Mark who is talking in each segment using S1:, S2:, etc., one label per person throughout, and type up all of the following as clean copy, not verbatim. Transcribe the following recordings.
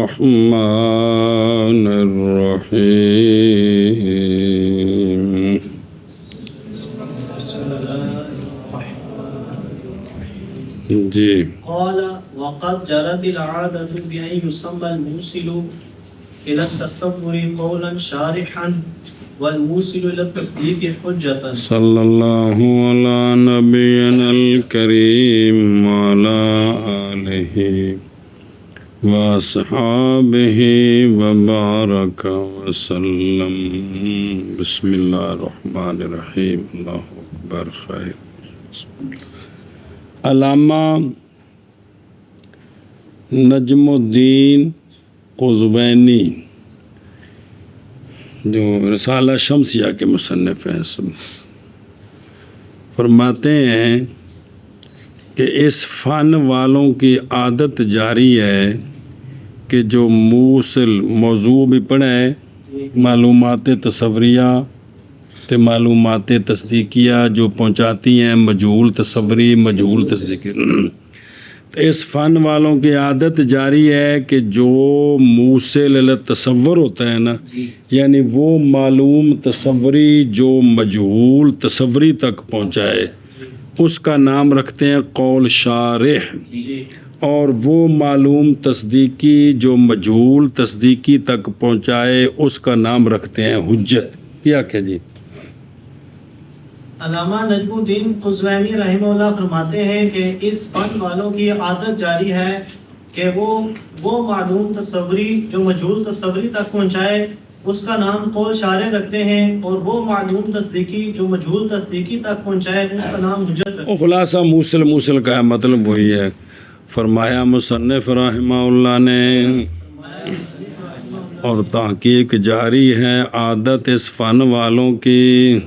S1: الرحمن الرحيم جی
S2: قال وقد جرت العادة بأن يسمى الموصل إلى التصور قولا شارحا والموصل إلى التصديق حجة.
S1: صلی اللہ علی نبینا الکریم وعلی آلہ واصحابہ وبارک وسلم. بسم اللہ الرحمن الرحیم. اللہ اکبر. خیر. علامہ نجم الدین قزوینی جو رسالہ شمسیہ کے مصنف ہیں سب فرماتے ہیں کہ اس فن والوں کی عادت جاری ہے کہ جو موصل موضوع بھی پڑھے معلومات تصوریہ تے معلومات تصدیقیہ جو پہنچاتی ہیں مجہول تصوری مجہول تصدیقی. اس فن والوں کی عادت جاری ہے کہ جو موصل تصور ہوتا ہے نا یعنی وہ معلوم تصوری جو مجہول تصوری تک پہنچائے اس کا نام رکھتے ہیں قول شارح اور وہ معلوم تصدیقی جو مجہول تصدیقی تک پہنچائے اس کا نام رکھتے ہیں حجت. کیا کہ جی
S2: علامہ نجم الدین قزوینی رحمہ اللہ فرماتے ہیں کہ اس فن والوں کی عادت جاری ہے کہ وہ معلوم تصوری جو مجہول تصوری تک پہنچائے اس کا نام قول شارح رکھتے ہیں اور وہ معلوم تصدیقی جو مجہول تصدیقی تک پہنچائے اس کا نام حجت رکھتے ہیں.
S1: خلاصہ موصل کا مطلب وہی ہے. فرمایا مصنف رحمہ اللہ نے اور تحقیق جاری ہے عادت اس فن والوں کی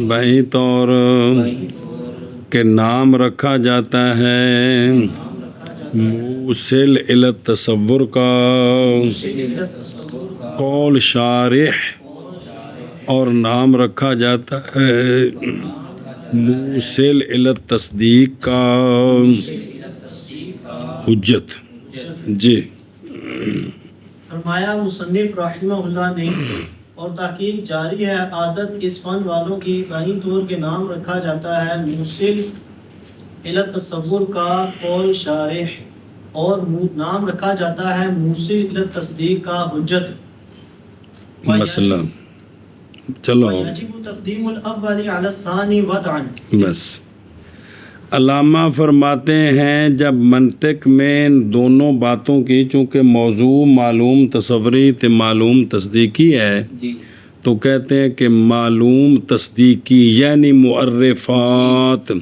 S1: بہی طور کہ نام رکھا جاتا ہے موصل الی التصور کا قول شارح اور نام رکھا جاتا ہے موصل الی التصدیق کا حجت. جی
S2: فرمایا مصنف رحمہ اللہ نے اور تحقیق جاری ہے عادت اس فن والوں کی بہین طور کے نام رکھا جاتا ہے موصل الی التصور کا قول شارح اور نام رکھا جاتا ہے موصل الی التصدیق کا حجت.
S1: مسئلہ چلو
S2: وَيَجِبُ تقدیم الاول علی الثانی وضعا.
S1: بس علامہ فرماتے ہیں جب منطق میں دونوں باتوں کی چونکہ موضوع معلوم تصوری تے معلوم تصدیقی ہے تو کہتے ہیں کہ معلوم تصدیقی یعنی معرفات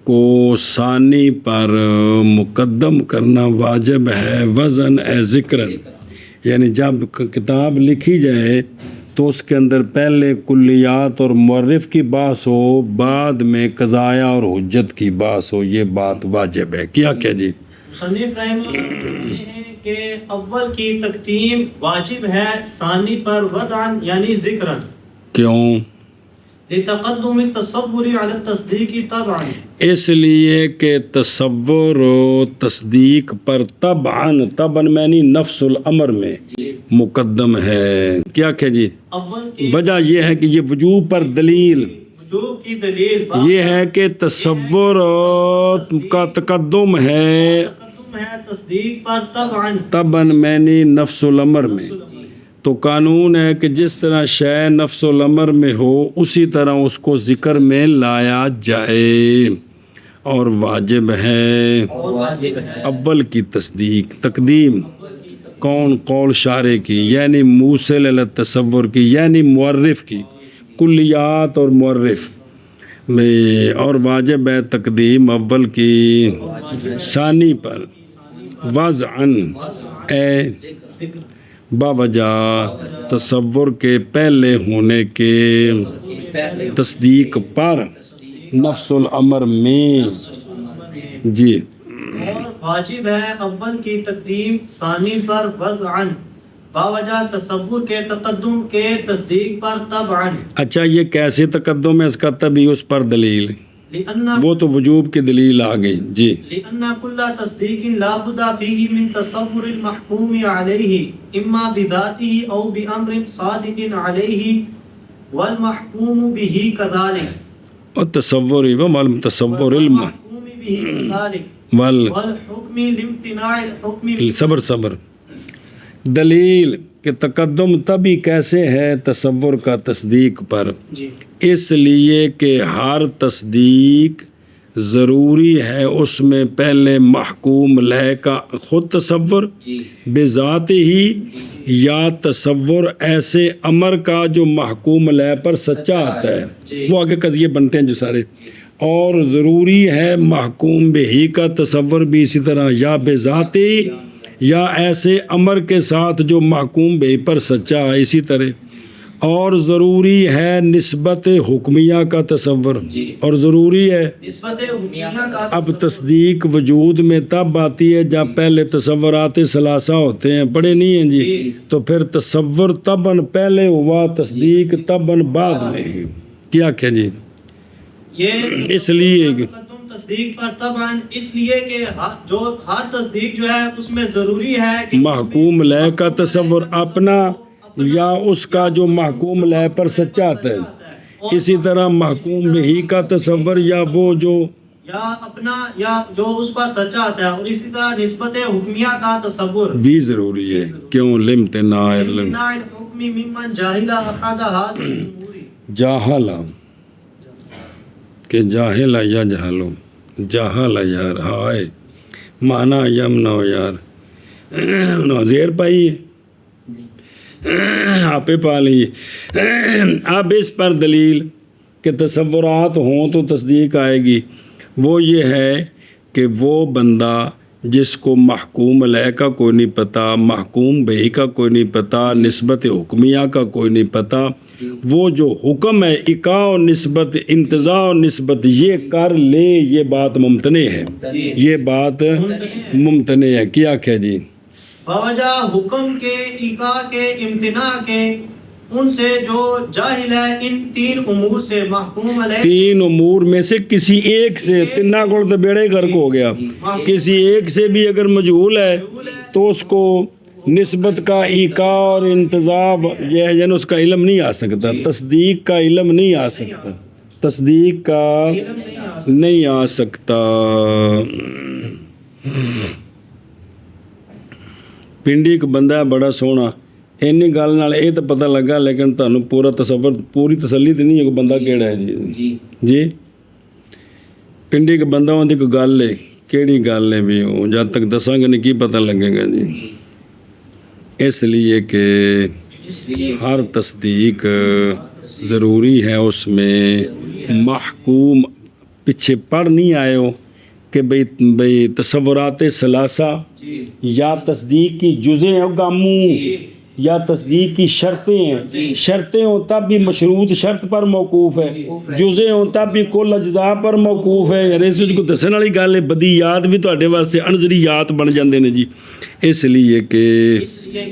S1: کو ثانی پر مقدم کرنا واجب ہے وزن ذکر یعنی جب کتاب لکھی جائے تو اس کے اندر پہلے کلیات اور معرف کی بحث ہو بعد میں قضایا اور حجت کی بحث ہو. یہ بات واجب ہے. کیا جی
S2: مصنف رحمہ اللہ کہتے ہیں کہ اول کی تقدیم واجب ہے ثانی پر وضعا یعنی ذکرن.
S1: کیوں؟
S2: لتقدم التصور علی التصدیق طبعا
S1: اس لیے کہ تصور و تصدیق پر طبعاً معنی نفس الامر میں مقدم ہے. کیا کہ جی وجہ یہ ہے کہ یہ وجوب پر دلیل
S2: وجوب کی دلیل
S1: یہ ہے کہ تصور کا تقدم ہے
S2: تصدیق پر
S1: طبعاً معنی نفس الامر میں. تو قانون ہے کہ جس طرح شے نفس الامر میں ہو اسی طرح اس کو ذکر میں لایا جائے اور واجب ہے اول کی تصدیق تقدیم کون قول شارح کی یعنی موصل الی التصور کی یعنی معرف کی کلیات اور معرف میں اور واجب ہے تقدیم اول کی ثانی پر وضعاً باوجہ تصور کے پہلے ہونے کے تصدیق پر نفس الامر میں. جی
S2: اور واجب ہے اول کی تقدیم ثانی پر وضعاً باوجہ تصور کے تقدم کے تصدیق پر طبعاً.
S1: اچھا یہ کیسے تقدم ہے اس کا تبھی اس پر دلیل
S2: لأن
S1: وہ تو وجوب کی دلیل آ گئی جی.
S2: لأن كل تصديق لا بد فيه من تصور المحكوم عليه إما بذاته أو بأمر صادق عليه والمحكوم به كذلك
S1: اور تصور تصور علم
S2: والمحكوم به كذلك
S1: وال
S2: والحكم لامتناع الحكم
S1: صبر دلیل کہ تقدم تبھی کیسے ہے تصور کا تصدیق پر،
S2: جی
S1: اس لیے کہ ہر تصدیق ضروری ہے اس میں پہلے محکوم لہ کا خود تصور بذات ہی یا تصور ایسے امر کا جو محکوم لہ پر سچا آتا ہے، وہ آگے قضیے بنتے ہیں جو سارے. اور ضروری ہے محکوم بہی کا تصور بھی اسی طرح یا بذات ہی یا ایسے امر کے ساتھ جو محکوم بہی پر سچا ہے اسی طرح. اور ضروری ہے نسبت حکمیہ کا تصور، اور ضروری ہے
S2: نسبت حکمیہ کا
S1: اب تصدیق وجود میں تب آتی ہے جب پہلے تصورات ثلاثہ ہوتے ہیں، پڑھے نہیں ہیں جی؟ تو پھر تصور تباً پہلے ہوا، تصدیق تباً بعد میں. کیا کہ جی
S2: یہ
S1: اس لیے
S2: تقدم تصدیق پر طبعاً اس لیے کہ جو ہر تصدیق جو ہے اس میں ضروری ہے کہ
S1: محکوم لہ کا تصور اپنا یا اس کا جو محکوم لہ پر سچا آتا ہے، اسی طرح محکوم بہی کا تصور یا وہ جو
S2: یا اپنا یا جو اس پر سچا آتا ہے، اور اسی طرح نسبت حکمیہ کا تصور
S1: بھی ضروری ہے. کیوں لامتناع
S2: امتناع الحکم ممن جاہل احد هذه الامور
S1: جاہلا کہ جاہل یا جہلو جاہل یار ہائے مانا یمنا یار زیر پائی آپ پا لیے. اب اس پر دلیل کہ تصورات ہوں تو تصدیق آئے گی، وہ یہ ہے کہ وہ بندہ جس کو محکوم علیہ کا کوئی نہیں پتہ، محکوم بہی کا کوئی نہیں پتہ، نسبت حکمیہ کا کوئی نہیں پتہ، وہ جو حکم ہے اکا و نسبت انتزاع و نسبت یہ کر لے، یہ بات ممتنع ہے، یہ بات ممتنع ہے. کیا کہ جی
S2: بوجہ حکم کے اکا کے امتناع کے ان سے جو جاہل ہے ان تین امور سے محکوم علیہ،
S1: تین امور میں سے کسی ایک سے، تنہ گوڑ تو بیڑے گھر کو ہو گیا، کسی ایک سے بھی اگر مجہول ہے تو اس کو نسبت کا ایقاع اور انتزاب یہ ہے یعنی اس کا علم نہیں آ سکتا، تصدیق کا علم نہیں آ سکتا، تصدیق کا نہیں آ سکتا. پنڈی ایک بندہ ہے بڑا سونا، اینی گل نال یہ تو پتہ لگا لیکن تمہیں پورا تصور پوری تسلی تو نہیں ہے کہ بندہ کیڑا ہے جی جی پنڈی ایک بندہ ہوتی کوئی گل ہے، کیڑی گل ہے بھی وہ جب تک دساں گے نہیں کی پتہ لگے گا جی. اس لیے کہ ہر تصدیق ضروری ہے اس میں محکوم پیچھے پڑھ نہیں آئے ہو کہ بھئی تصورات ثلاثہ یا تصدیق کی جزیں ہو گاموں یا تصدیق کی شرطیں ہیں، شرطیں ہوں تب بھی مشروط شرط پر موقوف ہے، جزیں ہوں تب بھی کل اجزاء پر موقوف ہے. یعنی اس کو دسن والی گل ہے، بدیات بھی تواڈے واسطے انظریات بن جاندے نے جی. اس لیے کہ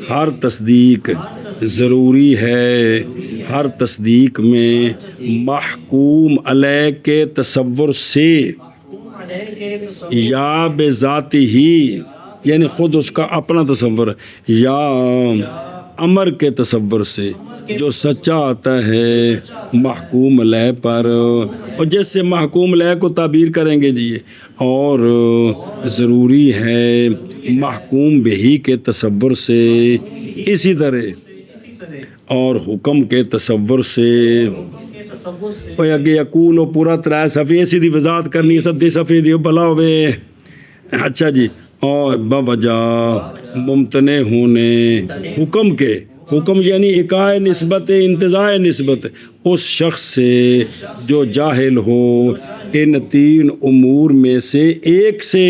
S1: ہر تصدیق ضروری ہے، ہر تصدیق میں محکوم علیہ کے تصور سے یا بذات ہی یعنی خود اس کا اپنا تصور یا امر کے تصور سے جو سچا آتا ہے محکوم علیہ پر، اور جس سے محکوم علیہ کو تعبیر کریں گے جی. اور ضروری ہے محکوم بہی کے تصور سے اسی طرح اور حکم کے تصور سے. کوئی اگے یقول پورا 3 صفحے اسی دی وضاحت کرنی ہے، 7 صفحے دیو بھلا ہوئے. اچھا جی، اور بوجہ ممتنع ہونے حکم کے، حکم یعنی اکاء نسبت انتزاع نسبت اس شخص سے جو جاہل ہو ان 3 امور میں سے ایک سے.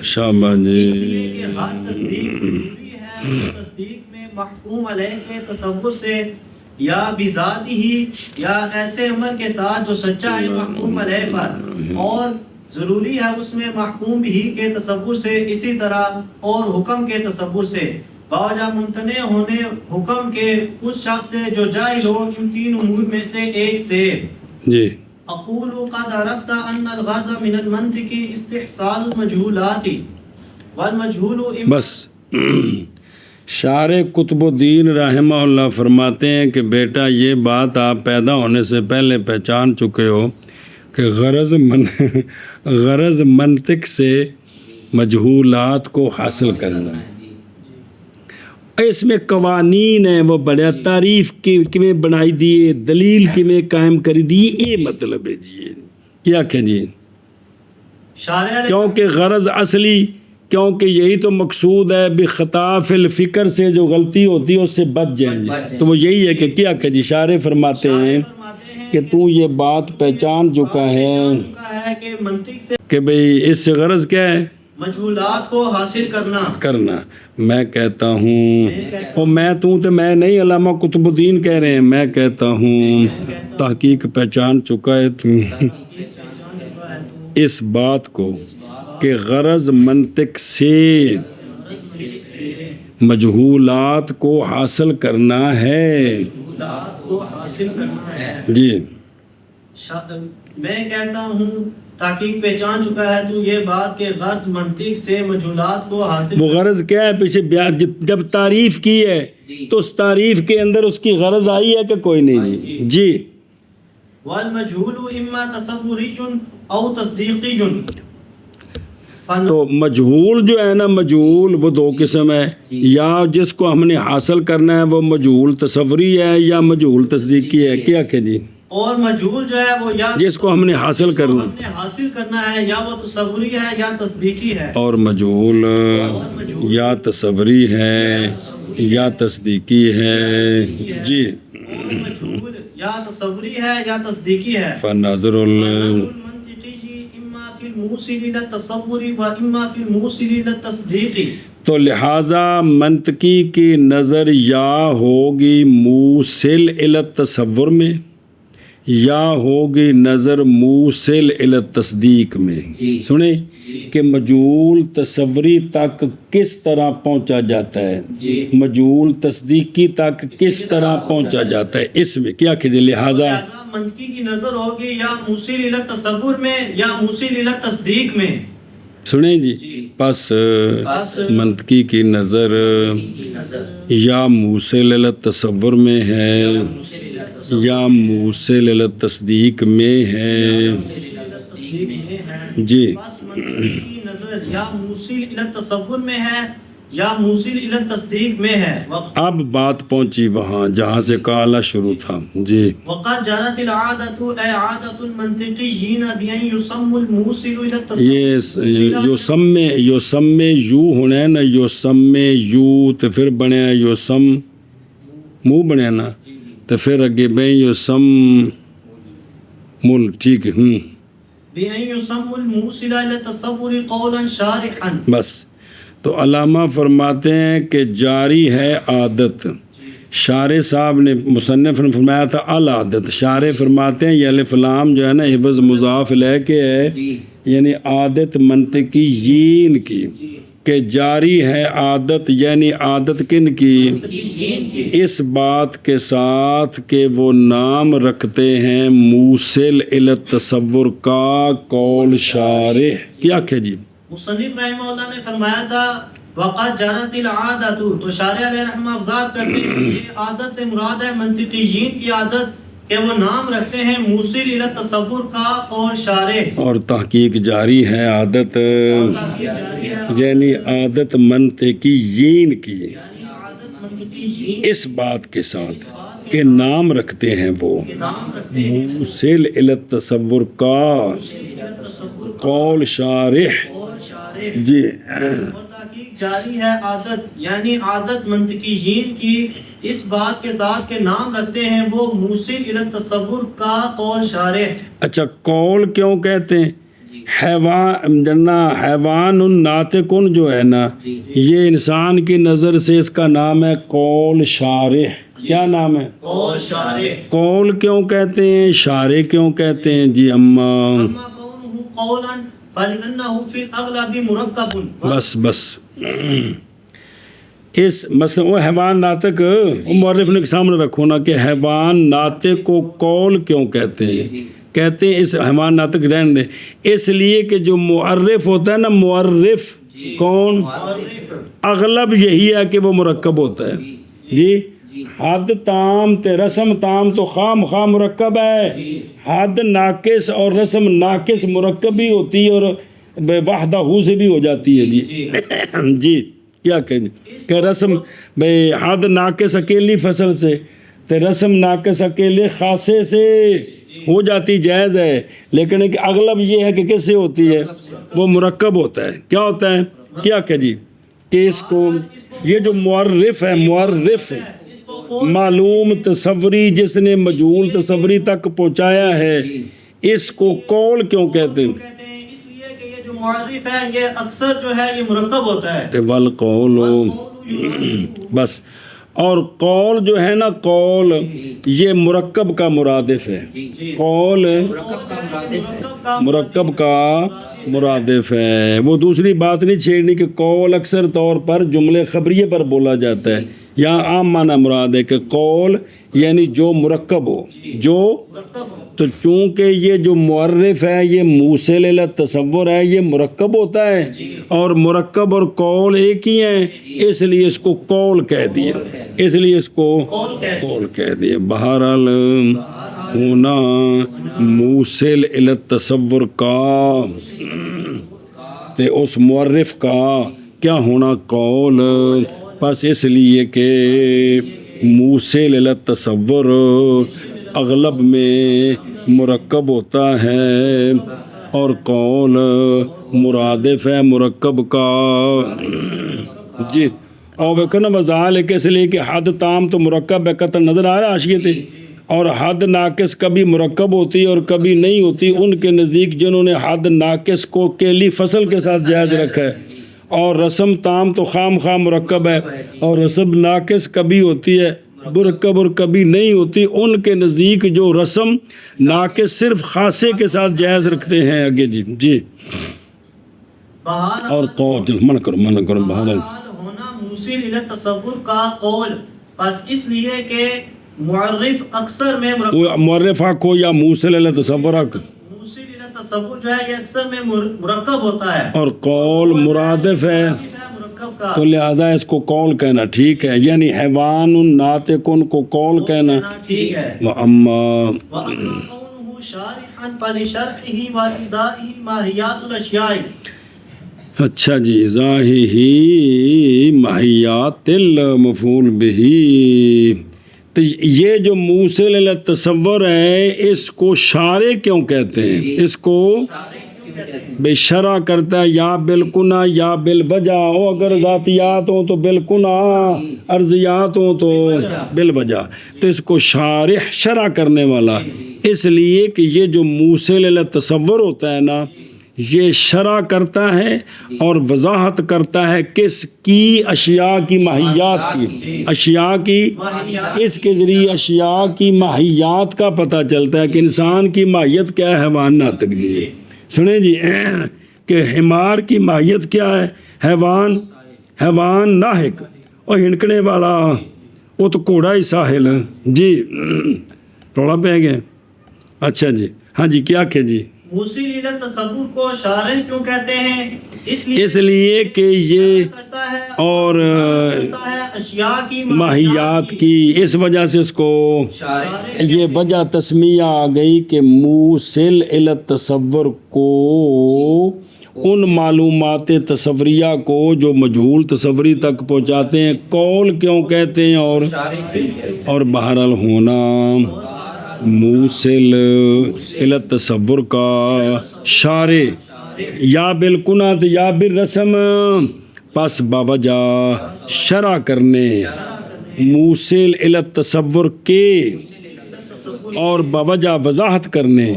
S1: شاباش جی.
S2: ہر تصدیق ضروری ہے، تصدیق میں محکوم علیہ کے تصور سے یا بذات ہی یا ایسے عمل کے ساتھ جو سچا ہے محکوم علیہ پر، اور ضروری ہے اس میں محکوم بھی کے تصور سے اسی طرح اور حکم کے تصور سے. باوجہ ممتنع ہونے حکم کے اس شخص سے جو جاہل ہو ان 3 امور میں سے ایک سے.
S1: جی
S2: أقول قد عرفت أن الغرض من المنطق استحصال المجهولات والمجهول
S1: بس شارح قطب الدین رحمہ اللہ فرماتے ہیں کہ بیٹا یہ بات آپ پیدا ہونے سے پہلے پہچان چکے ہو کہ غرض منطق سے مجہولات کو حاصل کرنا ہے. اس میں قوانین ہیں وہ بڑا تعریف کیویں بنائی دیے دلیل کیویں قائم کری دی یہ مطلب ہے جی کیا کہ جی
S2: شارح
S1: کیونکہ غرض اصلی کیونکہ یہی تو مقصود ہے بخطاف الفکر سے جو غلطی ہوتی ہے اس سے بچ جائیں تو وہ یہی ہے کہ کیا کہ جی شارح فرماتے ہیں کہ تو یہ بات پہچان چکا ہے
S2: کہ منطق سے
S1: کہ بھئی اس سے غرض کیا ہے
S2: مجہولات کو حاصل کرنا.
S1: میں کہتا ہوں اور میں تو میں نہیں علامہ قطب الدین کہہ رہے ہیں میں کہتا ہوں تحقیق پہچان چکا ہے تو اس بات کو کہ غرض منطق سے مجہولات کو حاصل کرنا ہے جی
S2: میں کہتا ہوں تحقیق پہچان چکا ہے تو یہ بات کہ غرض منطق سے مجہولات کو حاصل
S1: وہ غرض کیا ہے پیچھے جب تعریف کی ہے تو اس تعریف کے اندر اس کی غرض آئی ہے کہ کوئی نہیں جی
S2: والمجہول اما تصوری او تصدیقی.
S1: تو مجہول جو ہے نا مجہول وہ دو قسم ہے یا جس کو ہم نے حاصل کرنا ہے وہ مجہول تصوری ہے یا مجہول تصدیقی ہے کیا کہ جی
S2: اور مجہول جو ہے وہ یا
S1: جس کو ہم نے حاصل
S2: کرنا ہے یا وہ تصوری ہے یا تصدیقی ہے.
S1: اور مجہول یا تصوری ہے یا تصدیقی ہے جی
S2: مجہول یا تصوری ہے یا تصدیقی ہے.
S1: فناظر
S2: اما فی الموصل الى التصور و اما فی الموصل الى التصدیق.
S1: تو لہٰذا منطقی کی نظر یا ہوگی موصل الی التصور میں یا ہوگی نظر موصل الی التصدیق میں. سنیں کہ مجہول تصوری تک کس طرح پہنچا جاتا ہے مجہول تصدیقی تک کس طرح پہنچا جاتا ہے اس میں کیا کہ لہٰذا
S2: منطقی کی نظر ہوگی یا موصل الی التصور میں یا موصل الی التصدیق میں.
S1: سنیں جی پس منطقی کی نظر یا موصل الی التصور میں ہے یا موصل الی التصدیق میں ہے جی
S2: منطقی نظر یا موصل الی التصور میں ہے یا موصل الی التصدیق میں ہے.
S1: اب بات پہنچی وہاں جہاں سے کالا شروع تھا جی
S2: وقد جرت العادت اے عادت المنطقیین بان یسم الموصل الی التصدیق.
S1: یہ یسم یو ہونا ہے نا یسم یو تو پھر بنے یسم منہ بنے نا تو پھر اگے بیں یسم مل ٹھیک ہے
S2: بان یسم الموصل الی التصور قولا شارحا.
S1: بس تو علامہ فرماتے ہیں کہ جاری ہے عادت. شارح صاحب نے مصنف نے فرمایا تھا العادت شارح فرماتے ہیں یہ الف لام جو ہے نا حفظ مضاف لے کے ہے یعنی عادت منطقیین کی کہ جاری ہے عادت یعنی عادت کن کی اس بات کے ساتھ کہ وہ نام رکھتے ہیں موصل الی التصور کا قول شارح کیا کہ جی
S2: مصنف رحمہ اللہ نے فرمایا تھا وقد جرت العادت تو شارح علیہ رحمہ افضاد کرتے ہیں یہ عادت سے مراد ہے منطقیین کی عادت کہ وہ نام رکھتے ہیں موصل الی التصور کا قول شارح.
S1: اور تحقیق جاری ہے عادت یعنی عادت منطقیین کی اس بات کے ساتھ کہ نام رکھتے ہیں وہ موصل الی التصور کا قول شارح جی.
S2: اور تحقیق جاری ہے عادت یعنی عادت منطقیین کی اس بات کے ساتھ کہ نام رکھتے ہیں وہ موصل الی التصور کا قول شارح.
S1: اچھا قول کیوں کہتے ہیں حیوان ناطقن جو ہے نا یہ انسان کی نظر سے اس کا نام ہے قول شارح. کیا نام ہے
S2: قول شارح.
S1: قول کیوں کہتے ہیں شارح کیوں کہتے ہیں جی اما
S2: قولہ قولا فلأنه في الأغلب مرکب.
S1: بس اس مثلا وہ حیوان ناطق مورخ نے سامنے رکھو نا کہ حیوان ناطق کو قول کیوں کہتے ہیں کہتے ہیں اس حیوان ناطق رہنے دیں، اس لیے کہ جو معرف ہوتا ہے نا، معرف کون، اغلب یہی ہے کہ وہ مرکب ہوتا ہے جی۔ حد تام تے رسم تام تو خام خام مرکب ہے، حد ناقص اور رسم ناقص مرکب بھی ہوتی ہے اور وحدہ ہو سے بھی ہو جاتی ہے جی۔ جی کیا کہیں کہ رسم بھئی حد ناقص اکیلی فصل سے تے رسم ناقص اکیلے خاصے سے ہو جاتی، جائز ہے، لیکن ایک اغلب یہ ہے کہ کس سے ہوتی ہے، وہ مرکب ہوتا ہے۔ کیا ہوتا ہے، کیا کہ جی کہ اس کو یہ جو معرف ہے، معرف معلوم تصوری جس نے مجہول تصوری تک پہنچایا ہے، اس کو قول کیوں کہتے ہیں؟
S2: اس لیے کہ یہ جو معرف ہے یہ اکثر جو ہے یہ مرکب ہوتا ہے،
S1: والقول بس، اور قول جو ہے نا، قول یہ مرکب کا مرادف ہے، قول مرکب کا مرادف ہے۔ وہ دوسری بات نہیں چھیڑنی کہ قول اکثر طور پر جملے خبریے پر بولا جاتا ہے، یہاں عام معنی مراد ہے کہ قول یعنی جو مرکب ہو، جو تو چونکہ یہ جو معرف ہے یہ موصل الی تصور ہے، یہ مرکب ہوتا ہے، اور مرکب اور قول ایک ہی ہیں، اس لیے اس کو قول کہہ دیا، اس لیے اس کو قول کہہ دیا۔ بہرحال ہونا موصل الی تصور کا تے اس معرف کا کیا ہونا قول، بس اس لیے کہ موصل الی تصور اغلب میں مرکب ہوتا ہے اور قول مرادف ہے مرکب کا جی۔ اور وہ نا وذالک اس لیے کہ حد تام تو مرکب ہے، قطع نظر آ رہا ہے حاشیے تھے، اور حد ناقص کبھی مرکب ہوتی اور کبھی نہیں ہوتی، ان کے نزدیک جنہوں نے حد ناقص کو کیلی فصل کے ساتھ جائز رکھا ہے، اور رسم تام تو خام خام مرکب ہے، اور رسم ناقص کبھی ہوتی ہے مرکب اور کبھی نہیں ہوتی، ان کے نزدیک جو رسم ناقص صرف خاصے کے ساتھ جائز رکھتے ہیں۔ آگے جی جی اور قول منع کرو بہرحال
S2: ہونا موصل الی تصور کا قول، بس اس لیے کہ معرف اکثر میں
S1: معرف حق ہو یا موصل الی تصور حق،
S2: موصل الی تصور جو ہے یہ اکثر میں مرکب ہوتا ہے
S1: اور قول مرادف ہے،
S2: مرکب کا،
S1: تو لہٰذا اس کو قول کہنا ٹھیک ہے، یعنی حیوان ناطق کو قول کہنا
S2: ٹھیک ہے۔
S1: وَأَمَّا
S2: وَأَمَّا شارحا فلشرحه وَإِدَائِهِ ماہیات الاشیاء۔
S1: اچھا جی، ظاہی ماہیات المفعول بہ، تو یہ جو موصل الی تصور ہے اس کو شارع کیوں کہتے ہیں؟ اس کو بے شرع کرتا ہے یا بالکنا یا بالوجہ، ہو اگر ذاتیات ہوں تو بالکنا، ارضیات ہوں تو بالوجہ، تو اس کو شارح شرع کرنے والا، اس لیے کہ یہ جو موصل الی تصور ہوتا ہے نا، یہ شرع کرتا ہے اور وضاحت کرتا ہے کس کی، اشیاء کی، ماہیات کی، اشیاء کی، اس کے ذریعے اشیاء کی ماہیات کا پتہ چلتا ہے کہ انسان کی ماہیت کیا ہے، حیوان ناطق جی سنیں جی، کہ حمار کی ماہیت کیا ہے، حیوان ناحق، اور ہنکنے والا وہ تو کوڑا ہی ساحل جی، روڑا پہ گئے۔ اچھا جی ہاں جی کیا کہ جی
S2: موصل الی تصور کو شارح کیوں کہتے ہیں؟
S1: اس لیے کہ یہ اور
S2: اشیاء کی
S1: ماہیات کی، اس وجہ سے اس کو یہ وجہ تسمیہ آ گئی کہ موصل الی تصور کو ان معلومات تصوریہ کو جو مجہول تصوری تک پہنچاتے ہیں قول کیوں کہتے ہیں، اور بہرحال ہونا موصل الی تصور کا شارع یا بالکنات یا بالرسم، پس باوجہ شرع کرنے موصل الی تصور کے اور باوجہ وضاحت کرنے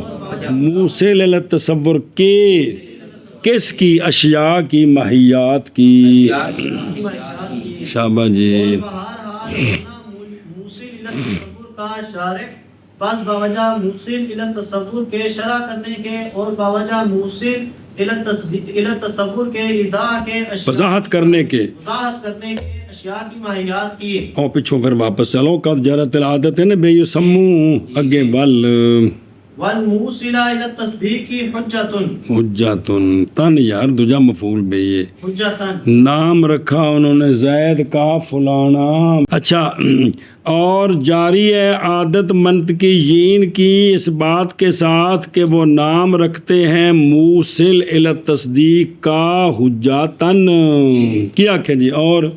S1: موصل الی تصور کے، کس کی، اشیاء کی، ماہیات کی۔ شابہ جی
S2: موصل الی تصور کا شارع، بس باوجہ موصل الی تصور کے شرع کرنے کے اور باوجہ موصل الی تصور کے ادا کے،
S1: وضاحت کرنے کے
S2: اشیاء کی ماہیات کی۔
S1: اور پچھوں پھر واپس چلو، قد جرت العادت ہے نا بے یسمو اگے ول
S2: والموصل الى التصدیق حجتن
S1: حجتن تن یار دوجا مفعول بھی ہے
S2: حجتن
S1: نام رکھا انہوں نے زید کا فلانا اچھا اور جاری ہے عادت منطقیین کی اس بات کے ساتھ کہ وہ نام رکھتے ہیں موصل الی التصدیق کا حجتن کیا کہ جی اور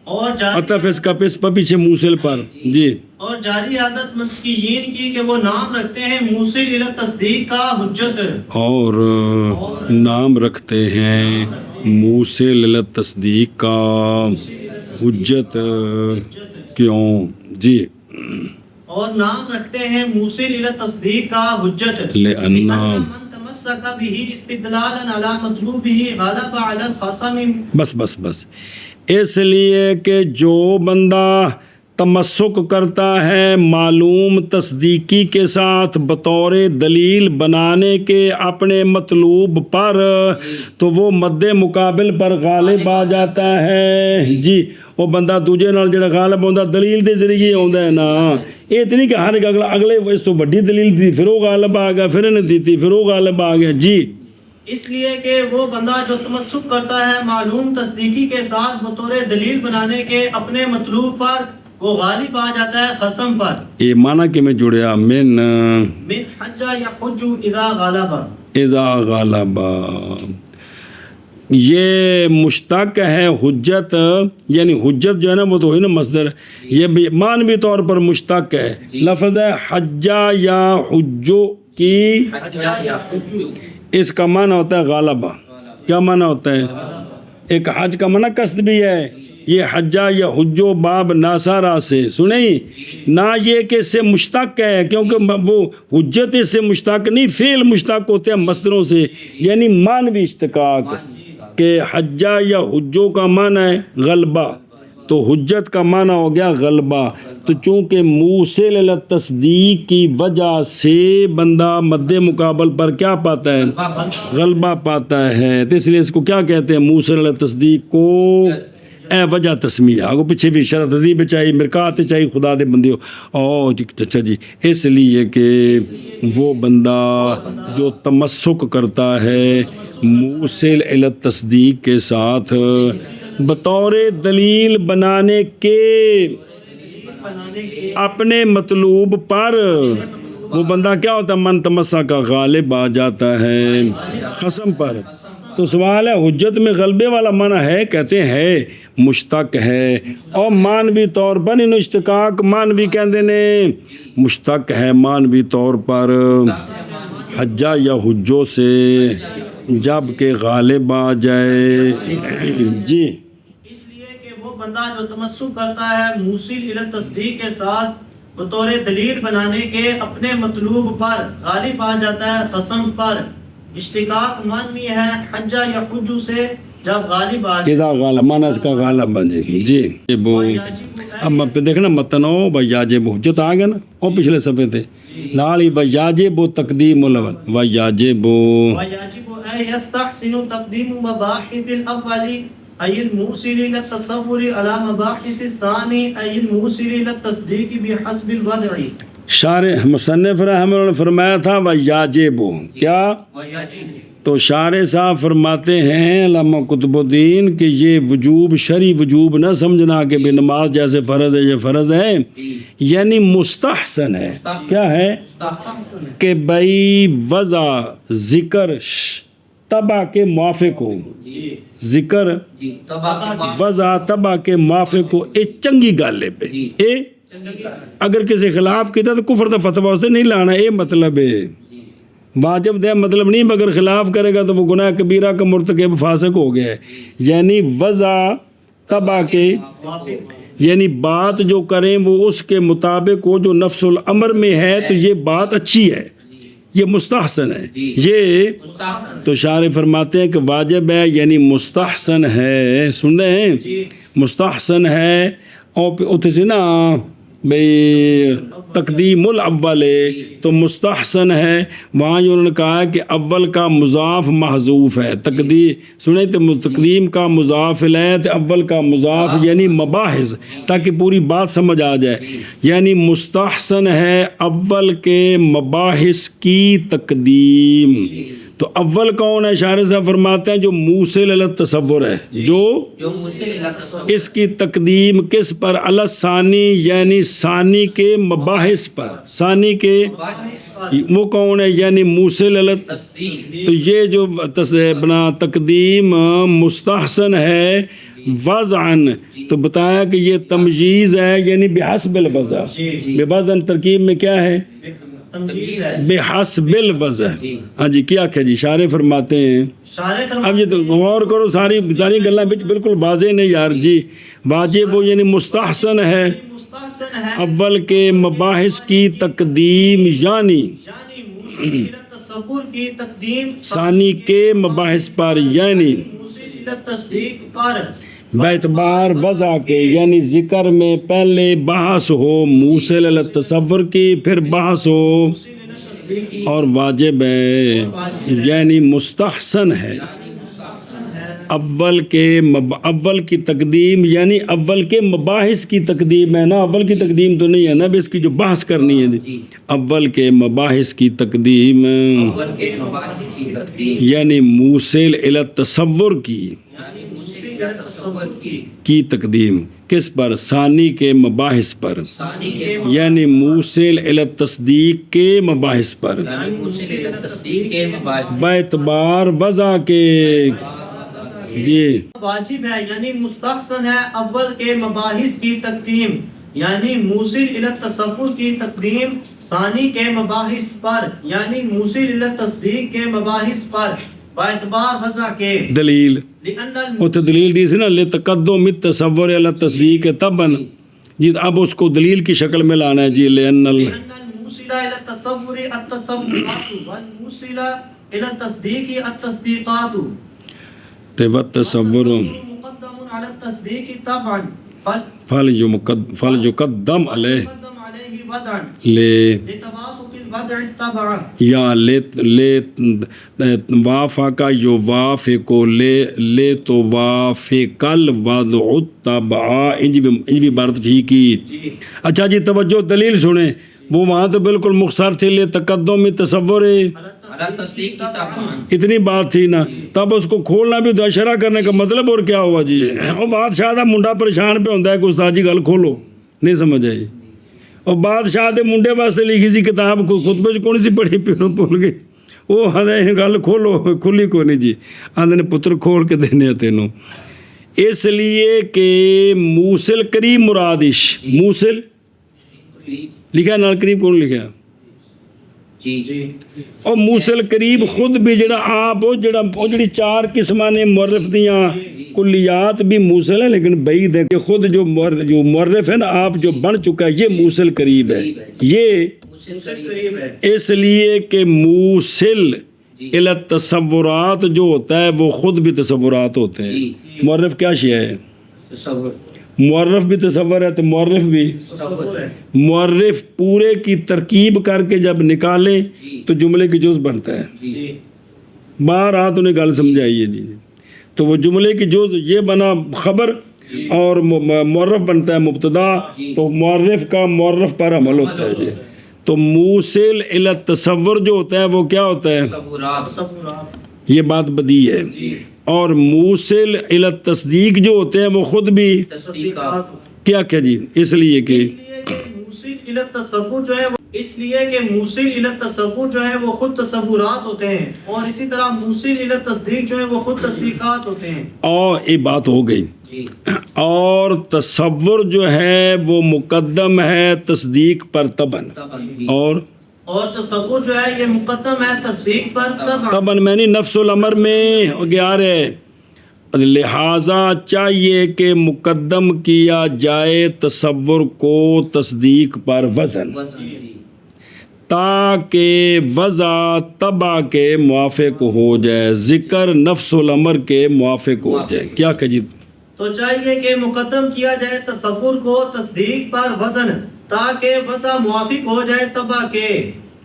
S1: عطف اس کا اس پر پیچھے موصل پر جی
S2: اور جاری عادت منطقیین کی کہ وہ نام رکھتے ہیں موصل الی تصدیق کا حجت
S1: اور نام رکھتے ہیں موصل الی تصدیق کا حجت کیوں جی
S2: اور نام رکھتے ہیں موصل الی تصدیق کا حجت
S1: لأن
S2: من تمسک به استدلالا علی مطلوبہ غلب علی الخصم
S1: بس اس لیے کہ جو بندہ تمسک کرتا ہے معلوم تصدیقی کے ساتھ بطور دلیل بنانے کے اپنے مطلوب پر تو وہ مد مقابل پر غالب آ جاتا ہے جی وہ بندہ دوجے نال جڑا غالب ہوندا دلیل دے ذریعے ہوندا ہے نا یہ تو نہیں کہ ہر ایک اگلے اس تو بڑی دلیل دی پھر وہ غالب آ گیا پھر انہیں دیتی پھر وہ غالب آ گیا جی
S2: اس لیے کہ وہ بندہ جو تمسک کرتا ہے معلوم تصدیقی کے ساتھ بطور دلیل بنانے کے اپنے مطلوب پر وہ غالب آ جاتا ہے قسم پر
S1: یہ معنی کہ میں جڑیا من
S2: حج یحج اذا
S1: غالب یہ مشتق ہے حجت یعنی حجت جو ہے نا وہ تو ہوئی نا مصدر یہ بھی معنوی طور پر مشتق ہے لفظ ہے حجہ یا حجو کی اس کا معنی ہوتا ہے غالبہ کیا معنی ہوتا ہے ایک حج کا معنی قصد بھی ہے یہ حجہ یا حجو باب ناصارہ سے سنیں نہ یہ کہ اس سے مشتق ہے کیونکہ وہ حجت اس سے مشتق نہیں فعل مشتق ہوتے ہیں مصدروں سے یعنی معنوی اشتقاق کہ حجہ یا حجو کا معنی ہے غلبہ تو حجت کا معنی ہو گیا غلبہ تو چونکہ موصل الی تصدیق کی وجہ سے بندہ مد مقابل پر کیا پاتا ہے غلبہ پاتا ہے تو اس لیے اس کو کیا کہتے ہیں موصل الی تصدیق کو اے وجہ تسمیہ آگو پیچھے بھی شرط عزیب چاہیے مرکات چاہیے خدا دے بندے ہو اچھا جی اس لیے کہ وہ بندہ جو تمسک کرتا ہے موصل الی التصدیق کے ساتھ بطور دلیل بنانے کے اپنے مطلوب پر وہ بندہ کیا ہوتا ہے من تمسا کا غالب آ جاتا ہے قسم پر تو سوال ہے حجت میں غلبے والا معنی ہے کہتے ہیں مشتق ہے اور مانوی طور پر انہوں اشتقاق مانوی کہندے نے مشتق ہے مانوی طور پر حجہ یا حجوں سے جب کہ غالب آ جائے جی
S2: اس لیے کہ وہ بندہ جو تمسک کرتا ہے موصل الی تصدیق کے ساتھ بطور دلیل بنانے کے اپنے مطلوب پر غالب آ جاتا ہے قسم پر اشتقاق معنوی ہے حجہ یا حجو سے جب غالب آ جائے
S1: غالب معنی اس کا غالب بن جائے گی جی اب دیکھنا متنو ویاجب حجت آ گیا نا اور پچھلے صفحے تھے نال ہی ویاجب تقدیم الاول ویاجب
S2: اے یستحسن تقدیم مباحث الاول ای الموصل الى التصور على مباحث الثانی ای الموصل الى التصدیق بحسب الوضع
S1: شارح مصنف رحمہ اللہ نے فرمایا تھا ویاجب کیا تو شارح صاحب فرماتے ہیں علامہ قطب الدین کہ یہ وجوب شرعی وجوب نہ سمجھنا کہ بے نماز جیسے فرض ہے یہ فرض ہے یعنی مستحسن ہے کیا ہے کہ بھائی وضع ذکر تبع کے موافق ہو ذکر وضع تبع کے موافق ہو اے چنگی گل ہے اگر کسی خلاف کیتا تو کفر دا فتویٰ اس سے نہیں لانا اے مطلب ہے واجب دے مطلب نہیں مگر خلاف کرے گا تو وہ گناہ کبیرہ کا مرتکب فاسق ہو گیا ہے یعنی وضع تبع کے یعنی بات جو کریں وہ اس کے مطابق ہو جو نفس الامر میں ہے تو یہ بات اچھی ہے یہ مستحسن ہے یہ تو شارح فرماتے ہیں کہ واجب ہے یعنی مستحسن ہے سن رہے ہیں مستحسن ہے اور اتنے سے نا بھئی تقدیم الاول تو مستحسن ہے، وہاں جو انہوں نے کہا ہے کہ اول کا مضاف محذوف ہے، سنیں تو تقدیم کا مضاف ہے تو اول کا مضاف یعنی مباحث، تاکہ پوری بات سمجھ آ جائے، یعنی مستحسن ہے اول کے مباحث کی تقدیم۔ تو اول کون ہے؟ شارح صاحب فرماتے ہیں جو موصل الی التصور ہے، جو اس کی تقدیم کس پر؟ الی الثانی، یعنی ثانی کے مباحث پر، ثانی کے وہ کون ہے؟ یعنی موصل الی تو یہ جو اپنا تقدیم مستحسن ہے وضعاً، تو بتایا کہ یہ تمجیز ہے، یعنی بحسب الوضع، بوضع ترکیب میں کیا ہے؟ بحسب الوضع۔ ہاں جی، کیا کیا جی شارح فرماتے ہیں؟ اب یہ تو غور کرو، ساری گلاں بالکل واضح نہیں یار جی۔ واجب ہو یعنی مستحسن ہے اول کے مباحث کی تقدیم، یعنی ثانی کے مباحث پر، یعنی باعتبار وضع کے، یعنی ذکر میں پہلے بحث ہو موصل الی التصور کی، پھر بحث ہو اور واجب ہے، یعنی مستحسن ہے اول کی تقدیم، یعنی اول کے مباحث کی تقدیم ہے نا، اول کی تقدیم تو نہیں ہے نا، اب اس کی جو بحث کرنی ہے اول کے مباحث کی تقدیم، یعنی موصل الی التصور کی تقدیم کس پر؟ ثانی کے مباحث پر، یعنی موصل الی التصدیق کے مباحث پر، باعتبار وضع کے۔ جی
S2: واجب ہے یعنی مستحسن ہے اول کے مباحث کی تقدیم، یعنی موصل الی التصور کی تقدیم ثانی کے مباحث پر، یعنی موصل الی التصدیق کے مباحث پر، باعتبار وضع کے۔
S1: دلیل وہ تو دلیل دی تھی نا، لتقدم التصور الی التصدیق طبعا، جی اب اس کو دلیل کی شکل میں لانا ہے جی، لأن
S2: الموصل الی التصور التصورات والموصل الی التصدیق التصدیقات،
S1: والتصور
S2: مقدم علی التصدیق طبعا
S1: فلیقدم علیہ
S2: وضعا لتوافق الوضع طبعا،
S1: یا وافق یوافق لے تو وافق الوضع طبعا، ان بھی عبارت ٹھیک ہی۔ اچھا جی توجہ، دلیل سنیں، وہ وہاں تو بالکل مختصر تھے، لے تقدم تصور اتنی بات تھی نا، تب اس کو کھولنا بھی ہوتا، شرح کرنے کا مطلب اور کیا ہوا جی؟ وہ بادشاہ دا منڈا پریشان پہ ہوتا ہے کہ استاد جی گل کھولو، نہیں سمجھ آئی، اور بادشاہ دے منڈے واسطے لکھی سی کتاب خطبے چ کون سی پڑھی پیروں بھول گئی، وہ ہدے گل کھولو، کھلی کو نہیں جی، آدھے نے پتر کھول کے دینے تینوں، اس لیے کہ موصل قریب مرادش، موصل لکھا نال قریب کون لکھا؟
S2: جی
S1: اور موصل قریب خود بھی جڑا آپ جڑی چار قسماں نے معرف دیاں کلیات بھی موصل ہے، لیکن بعید ہے کہ خود جو معرف ہے نا آپ جو بن چکا ہے یہ موصل قریب ہے، یہ اس لیے کہ موصل الی التصورات جو ہوتا ہے وہ خود بھی تصورات ہوتے ہیں۔ معرف کیا شے ہے؟ معرف بھی تصور ہے، تو معرف بھی معرف پورے کی ترکیب کر کے جب نکالیں تو جملے کی جز بنتا ہے۔ بہرحال انہیں گل سمجھائیے جی، تو وہ جملے کی جز یہ بنا خبر اور معرف بنتا ہے مبتدا، تو معرف کا معرف پر عمل ہوتا ہے جی۔ تو موصل الی التصور جو ہوتا ہے وہ کیا ہوتا ہے؟ یہ بات بدی ہے، اور موصل الی التصدیق جو ہوتے ہیں وہ خود بھی کیا جی، اس لیے کہ
S2: موصل الی التصور جو ہے اس لیے کہ موصل الی التصور جو ہے وہ خود تصورات ہوتے ہیں، اور اسی طرح موصل الی التصدیق جو ہے وہ خود تصدیقات ہوتے ہیں۔ اور
S1: یہ بات ہو گئی، اور تصور جو ہے وہ مقدم ہے تصدیق پر طبعاً،
S2: اور تصور جو ہے یہ مقدم ہے تصدیق پر
S1: طبعاً، میں نہیں نفس الامر میں گیا رہے، لہٰذا چاہیے کہ مقدم کیا جائے تصور کو تصدیق پر وزن، تاکہ وضع طبع کے موافق ہو جائے، ذکر نفس الامر کے موافق ہو جائے۔ کیا کہ جی
S2: تو چاہیے کہ مقدم کیا جائے تصور کو تصدیق پر وزن، تاکہ وضع موافق ہو جائے تبع کے.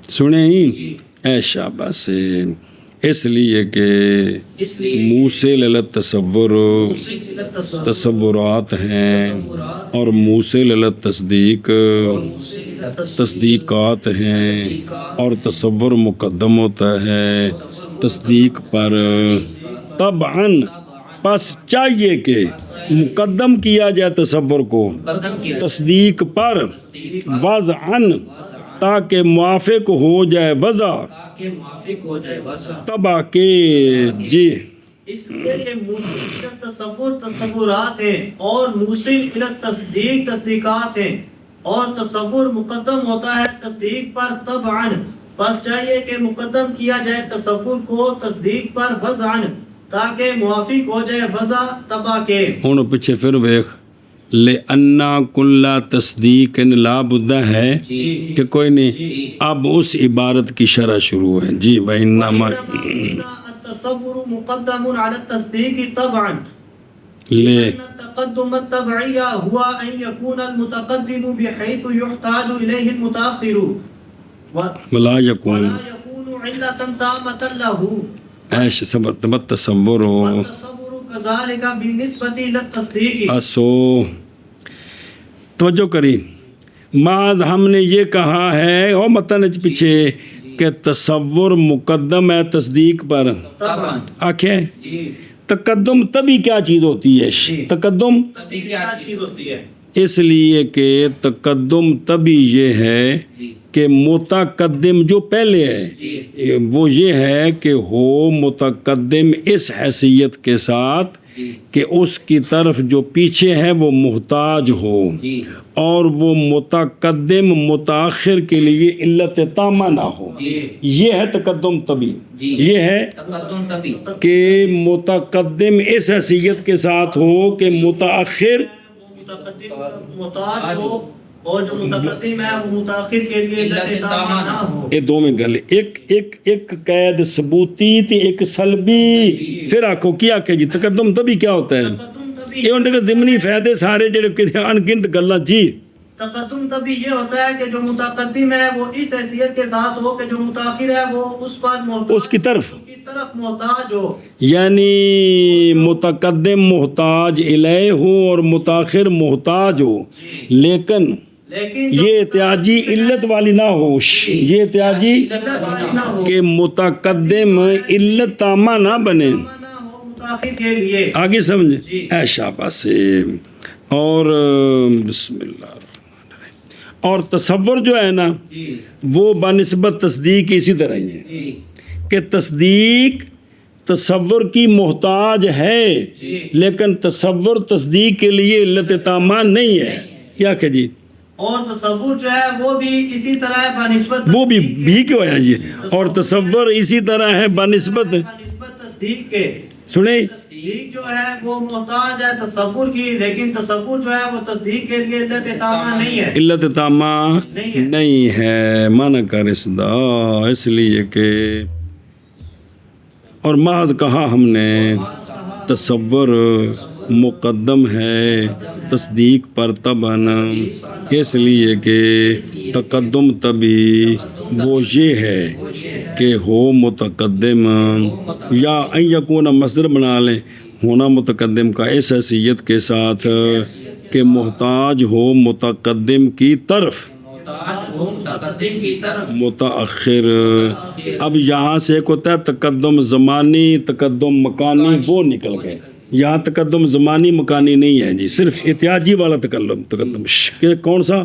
S1: سنیں ہی اے شاباش، اس لیے کہ
S2: اس لیے
S1: موصل علی التصور تصورات ہیں اور موصل علی التصدیق تصدیقات ہیں، اور تصور مقدم ہوتا ہے تصدیق پر. طبعاً پس چاہیے کہ مقدم کیا جائے تصور کو تصدیق پر، وضعاً تاکہ موافق ہو جائے وضع
S2: موافق ہو جائے وضع
S1: تبع کے. جی
S2: اس لیے کہ موصل الی تصور تصورات ہیں اور موصل الی تصدیق تصدیقات ہیں، اور تصور مقدم ہوتا ہے تصدیق پر طبعاً، پس چاہیے کہ مقدم کیا جائے تصور کو تصدیق پر وضعاً تاکہ موافق ہو جائے وضع تبع کے.
S1: ہوں پیچھے پھر ویخ لِأَنَّ كُلَّ تَصْدِيقٍ لا بد ہے کہ کوئی نہیں. اب اس عبارت کی شرح شروع ہے. جی وَإِنَّمَا
S2: التصور مقدم على التصديق طبعا
S1: لے
S2: لأن التقدم التبعي هو أن يكون المتقدم بحيث يحتاج إليه المتأخر
S1: ولا يكون
S2: ولا يكون علة تامة له
S1: ایش صبر تبت تصور
S2: والتصور كذلك بالنسبة إلى التصديق.
S1: اسو توجہ کری معاذ ہم نے یہ کہا ہے اور متن پیچھے کہ تصور مقدم ہے تصدیق پر.
S2: طبعا
S1: آنکھیں
S2: جی
S1: تقدم تبھی کیا چیز ہوتی ہے؟ تقدم
S2: تبھی کیا چیز ہوتی ہے؟
S1: اس لیے کہ تقدم تبھی یہ ہے کہ متقدم جو پہلے ہے وہ یہ ہے کہ ہو متقدم اس حیثیت کے ساتھ کہ اس کی طرف جو پیچھے ہے وہ محتاج ہو، اور وہ متقدم متاخر کے لیے علت تامہ نہ ہو. یہ ہے تقدم طبی. یہ ہے کہ متقدم اس حیثیت کے ساتھ ہو کہ متاخر
S2: متقدم محتاج ہو اور جو متقدم ہے وہ متاخر کے لیے علت تامہ نہ ہو.
S1: یہ دو میں گل ایک قید ثبوتی تھی ایک سلبی. پھر آکھو کیا کہ جی تقدم تبھی کیا ہوتا ہے؟
S2: تقدم تبھی
S1: یہ ان کے ضمنی فائدے سارے جڑے انگنت گلاں. جی
S2: تقدم تبھی یہ ہوتا ہے کہ جو متقدم ہے وہ اس حیثیت کے ساتھ ہو کہ جو متاخر ہے وہ اس پر محتاج،
S1: اس کی طرف
S2: محتاج ہو.
S1: یعنی متقدم محتاج الیہ ہو اور متاخر محتاج ہو، لیکن یہ احتیاجی علت والی نہ ہو. یہ احتیاجی کہ متقدم علت تامہ نہ بنے.
S2: متاخر کے لیے
S1: آگے سمجھے اے شاباش سے. اور بسم اللہ الرحمن الرحیم. اور تصور جو ہے نا وہ بنسبت تصدیق اسی طرح ہی ہے کہ تصدیق تصور کی محتاج ہے، لیکن تصور تصدیق کے لیے علت تامہ نہیں ہے. کیا کہ جی
S2: اور تصور جو ہے وہ بھی اسی طرح ہے بنسبت
S1: وہ بھی کیوں ہے یہ؟ اور تصور اسی طرح ہے بنسبت
S2: تصدیق کے.
S1: سنیں
S2: تصدیق جو ہے وہ محتاج ہے تصور کی، لیکن تصور جو ہے وہ تصدیق کے لیے علت تامہ نہیں ہے.
S1: علت تامہ نہیں ہے. مانا کر اس دا اس لیے کہ اور محض کہا ہم نے تصور مقدم ہے تصدیق پر طبعاً، اس لیے کہ تقدم تبھی وہ یہ ہے کہ ہو متقدم، یا ان یکون مصدر بنا لیں ہونا متقدم کا اس حیثیت کے ساتھ کہ محتاج ہو متقدم کی طرف متاخر. اب یہاں سے ایک ہوتا ہے تقدم زمانی تقدم مکانی، وہ نکل گئے. یہاں تقدم زمانی مکانی نہیں ہے جی، صرف احتیاجی والا تقدم. کون سا؟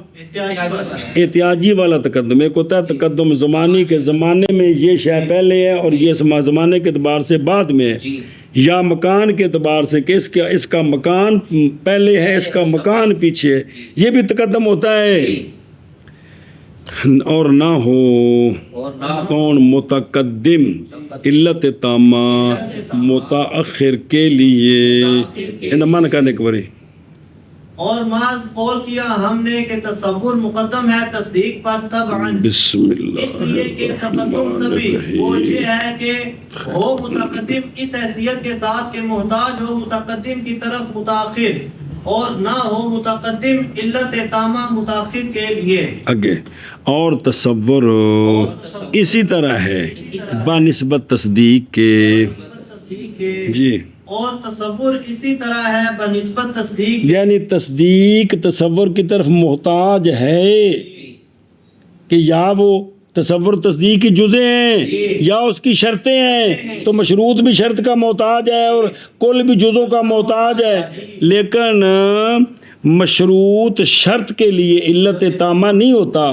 S1: احتیاجی والا تقدم. ایک ہوتا ہے تقدم زمانی کے زمانے میں یہ شے پہلے ہے اور یہ زمانے کے اعتبار سے بعد میں ہے، یا مکان کے اعتبار سے کہ اس کا مکان پہلے ہے اس کا مکان پیچھے ہے. یہ بھی تقدم ہوتا ہے. اور نہ ہو کون متقدم علت تامہ متاخر کے لیے. انمان کرنے کے بارے
S2: اور محض قول کیا ہم نے کہ تصور مقدم ہے تصدیق پر طبعاً.
S1: بسم اللہ.
S2: اس لیے کہ تقدم تبھی وہ یہ ہے کہ ہو متقدم اس حیثیت کے ساتھ کہ محتاج ہو متقدم کی طرف متاخر، اور نہ ہو متقدم علت تامہ متاخر کے لیے.
S1: آگے اور تصور اسی طرح ہے بنسبت تصدیق کے.
S2: تصدیق کے
S1: جی
S2: اور تصور اسی طرح ہے بنسبت تصدیق کے.
S1: یعنی تصدیق تصور کی طرف محتاج ہے کہ یا وہ تصور تصدیق کی جزء ہیں یا اس کی شرطیں ہیں. تو مشروط بھی شرط کا محتاج ہے اور کل بھی جزوں کا محتاج ہے. لیکن مشروط شرط کے لیے علت تامہ نہیں ہوتا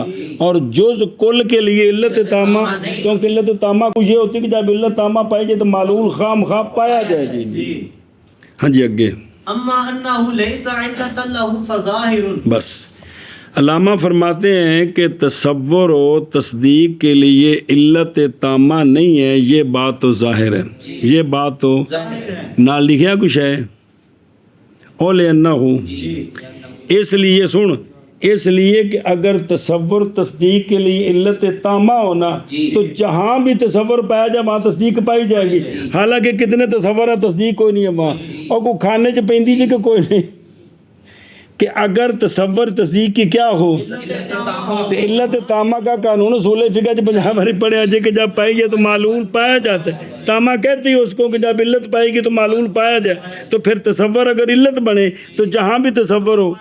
S1: اور جز کل کے لیے علت تامہ. کیونکہ علت تامہ کو یہ ہوتی ہے کہ جب علت تامہ پائی جائے تو معلول خام خواہ پایا جائے. جی ہاں جی اگے.
S2: اما انہ لیس علت لہ فظاہر.
S1: بس علامہ فرماتے ہیں کہ تصور و تصدیق کے لیے علت تامہ نہیں ہے. یہ بات تو ظاہر ہے, یہ بات تو نہ لکھیا کچھ ہے. اول انہ ہو اس لیے سن اس لیے کہ اگر تصور تصدیق کے لیے علت تامہ ہونا تو جہاں بھی تصور پایا جائے وہاں تصدیق پائی جائے گی. حالانکہ کتنے تصور ہے تصدیق کوئی نہیں ہے وہاں, اور کوئی کھانے چ پیندی جی کہ کوئی نہیں. کہ اگر تصور تصدیق کی کیا ہو تو علت تامہ کا قانون اصول فقہ جہاں بھری پڑے جائے کہ جب پائی جائے تو معلول پایا جاتا ہے. تامہ کہتی ہے اس کو کہ جب علت پائے گی تو معلول پایا جائے. تو پھر تصور اگر علت بنے تو جہاں بھی تصور ہو,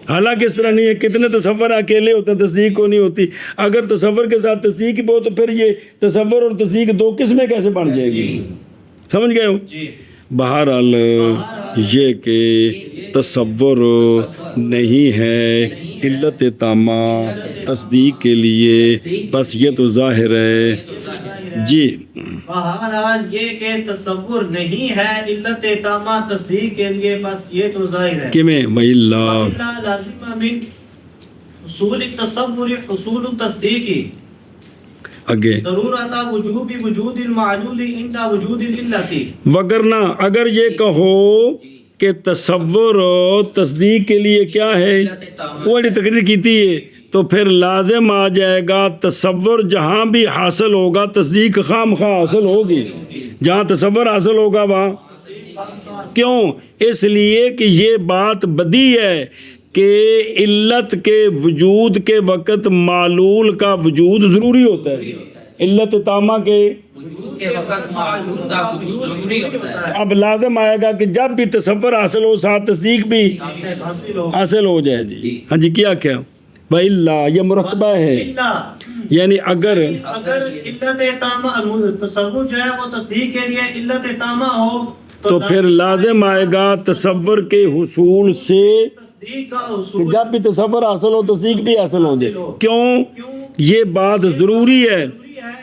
S1: حالانکہ اس طرح نہیں ہے. کتنے تصور اکیلے ہوتے ہیں تصدیق کو نہیں ہوتی. اگر تصور کے ساتھ تصدیق بھی ہو تو پھر یہ تصور اور تصدیق دو قسمیں کیسے بن جائے گی. سمجھ گئے ہو. بہرحال یہ کہ تصور نہیں ہے علت تامہ تصدیق کے لیے, بس یہ تو ظاہر ہے. جی
S2: بہرحال یہ کہ تصور نہیں ہے علت تامہ تصدیق کے لیے, بس یہ تو ظاہر ہے.
S1: کہ میں وَإِلَّا
S2: لازم من حصول التصور حصول التصدیق
S1: اگے
S2: ضرورت وجوب وجود المعلول عند وجود العلت.
S1: وگرنہ اگر یہ کہو کہ تصور و تصدیق کے لیے کیا ہے وہ تقریر کیتی ہے تو پھر لازم آ جائے گا تصور جہاں بھی حاصل ہوگا تصدیق خام خواہ حاصل ہوگی. جہاں تصور حاصل ہوگا وہاں کیوں؟ اس لیے کہ یہ بات بدی ہے کہ علت کے وجود کے وقت معلول کا وجود ضروری ہوتا ہے. علت تامہ کے اب لازم آئے گا کہ جب بھی تصور حاصل ہو ساتھ تصدیق بھی حاصل ہو جائے. جی ہاں جی کیا وَإِلَّا یہ مرتبہ ہے. یعنی اگر
S2: علت تامہ تصور جو ہے وہ تصدیق کے لیے علت تامہ ہو
S1: تو پھر لازم آئے گا تصور کے حصول سے
S2: تصدیق کا حصول.
S1: جب بھی تصور حاصل ہو تصدیق بھی حاصل ہو جائے. کیوں؟ یہ بات ضروری ہے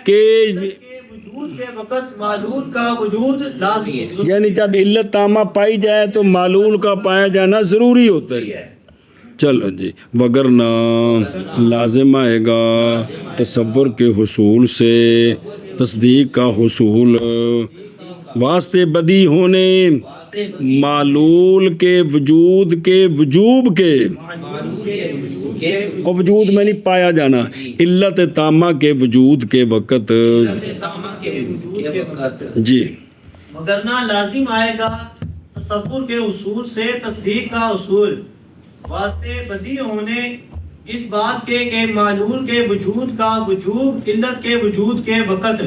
S1: کہ
S2: وجود کے وقت معلول کا وجود لازمی ہے.
S1: یعنی جب علت تامہ پائی جائے تو معلول کا پایا جانا ضروری ہوتا ہے. چلو جی وگرنہ لازم آئے گا تصور کے حصول سے تصدیق کا حصول. واسطے بدی ہونے معلول کے وجود کے وجوب کے اور وجود میں نہیں پایا جانا علت تامہ کے وجود کے وقت. جی
S2: مگرنہ لازم آئے گا تصور کے اصول سے تصدیق کا اصول. واسطے بدی ہونے اس بات کے کہ معلول کے وجود کا وجوب علت کے وجود کے وقت